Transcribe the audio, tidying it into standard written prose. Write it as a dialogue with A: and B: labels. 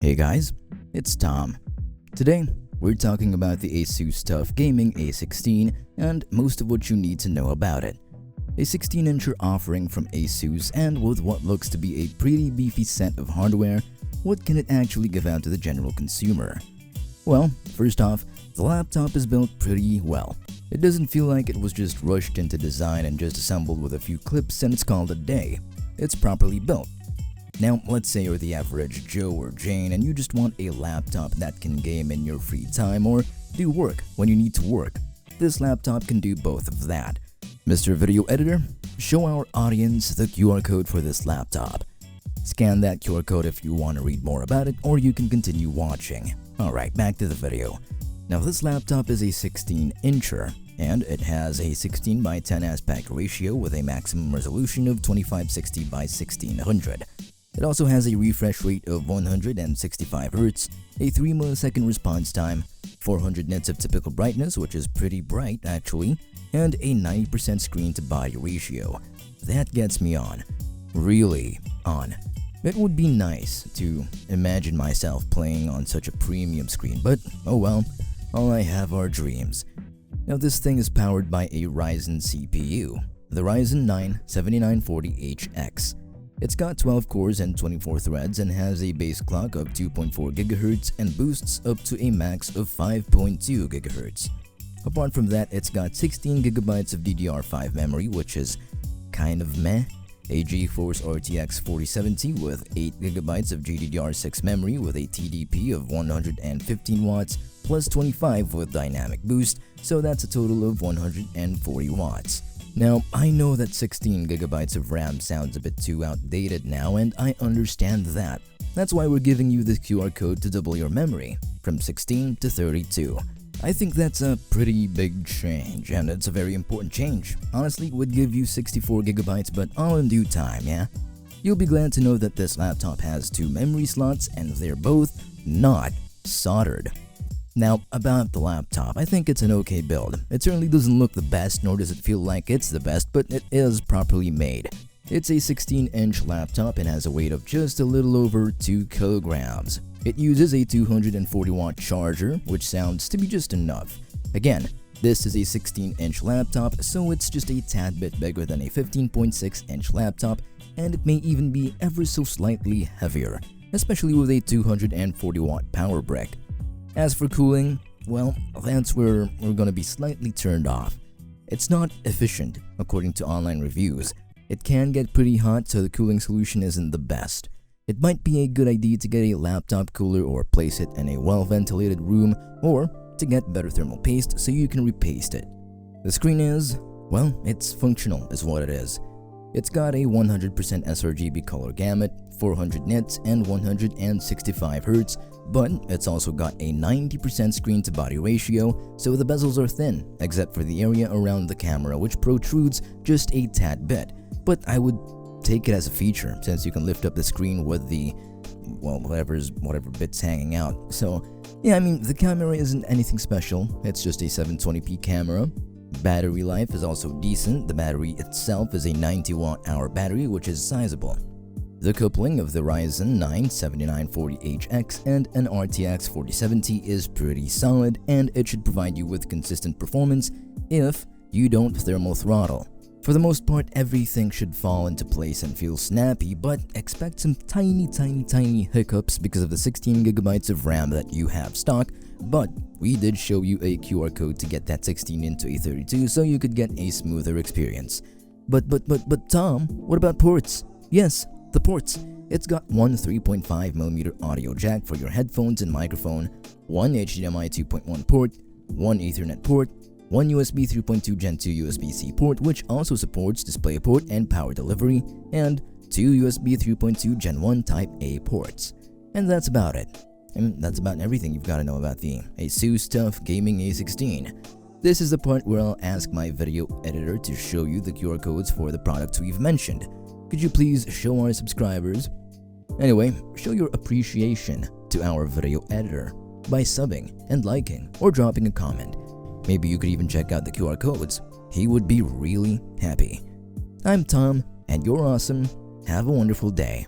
A: Hey guys, it's Tom. Today, we're talking about the ASUS TUF Gaming A16 and most of what you need to know about it. A 16-incher offering from ASUS, and with what looks to be a pretty beefy set of hardware, what can it actually give out to the general consumer? Well, first off, the laptop is built pretty well. It doesn't feel like it was just rushed into design and just assembled with a few clips and it's called a day. It's properly built. Now, let's say you're the average Joe or Jane and you just want a laptop that can game in your free time or do work when you need to work. This laptop can do both of that. Mr. Video Editor, show our audience the QR code for this laptop. Scan that QR code if you want to read more about it, or you can continue watching. Alright, back to the video. Now, this laptop is a 16-incher, and it has a 16:10 aspect ratio with a maximum resolution of 2560 by 1600. It also has a refresh rate of 165 Hz, a 3 millisecond response time, 400 nits of typical brightness, which is pretty bright actually, and a 90% screen to body ratio. That gets me on. Really on. It would be nice to imagine myself playing on such a premium screen, but oh well, all I have are dreams. Now, this thing is powered by a Ryzen CPU, the Ryzen 9 7940HX. It's got 12 cores and 24 threads and has a base clock of 2.4 GHz and boosts up to a max of 5.2 GHz. Apart from that, it's got 16 GB of DDR5 memory, which is kind of meh, a GeForce RTX 4070 with 8 GB of GDDR6 memory with a TDP of 115 watts plus 25 with dynamic boost, so that's a total of 140 watts. Now, I know that 16 GB of RAM sounds a bit too outdated now, and I understand that. That's why we're giving you the QR code to double your memory, from 16 to 32. I think that's a pretty big change, and it's a very important change. Honestly, it would give you 64 GB, but all in due time, yeah? You'll be glad to know that this laptop has 2 memory slots, and they're both not soldered. Now, about the laptop, I think it's an okay build. It certainly doesn't look the best, nor does it feel like it's the best, but it is properly made. It's a 16-inch laptop and has a weight of just a little over 2 kilograms. It uses a 240-watt charger, which sounds to be just enough. Again, this is a 16-inch laptop, so it's just a tad bit bigger than a 15.6-inch laptop, and it may even be ever so slightly heavier, especially with a 240-watt power brick. As for cooling, well, that's where we're gonna be slightly turned off. It's not efficient, according to online reviews. It can get pretty hot, so the cooling solution isn't the best. It might be a good idea to get a laptop cooler or place it in a well-ventilated room, or to get better thermal paste so you can repaste it. The screen is, well, it's functional is what it is. It's got a 100% sRGB color gamut, 400 nits and 165 Hz, but it's also got a 90% screen to body ratio, so the bezels are thin, except for the area around the camera, which protrudes just a tad bit. But I would take it as a feature, since you can lift up the screen with the, well, whatever bit's hanging out. So yeah, I mean, the camera isn't anything special, it's just a 720p camera. Battery life is also decent. The battery itself is a 90 watt-hour battery, which is sizable. The coupling of the Ryzen 9 7940HX and an RTX 4070 is pretty solid, and it should provide you with consistent performance if you don't thermal throttle. For the most part, everything should fall into place and feel snappy, but expect some tiny hiccups because of the 16 GB of RAM that you have stock, but we did show you a QR code to get that 16 into a 32 so you could get a smoother experience. But Tom, what about ports? Yes, the ports. It's got one 3.5mm audio jack for your headphones and microphone, one HDMI 2.1 port, one Ethernet port, one USB 3.2 Gen 2 USB-C port, which also supports DisplayPort and power delivery, and 2 USB 3.2 Gen 1 Type A ports. And that's about it. I mean, that's about everything you've got to know about the ASUS TUF Gaming A16. This is the part where I'll ask my video editor to show you the QR codes for the products we've mentioned. Could you please show our subscribers? Anyway, show your appreciation to our video editor by subbing and liking or dropping a comment. Maybe you could even check out the QR codes. He would be really happy. I'm Tom, and you're awesome. Have a wonderful day.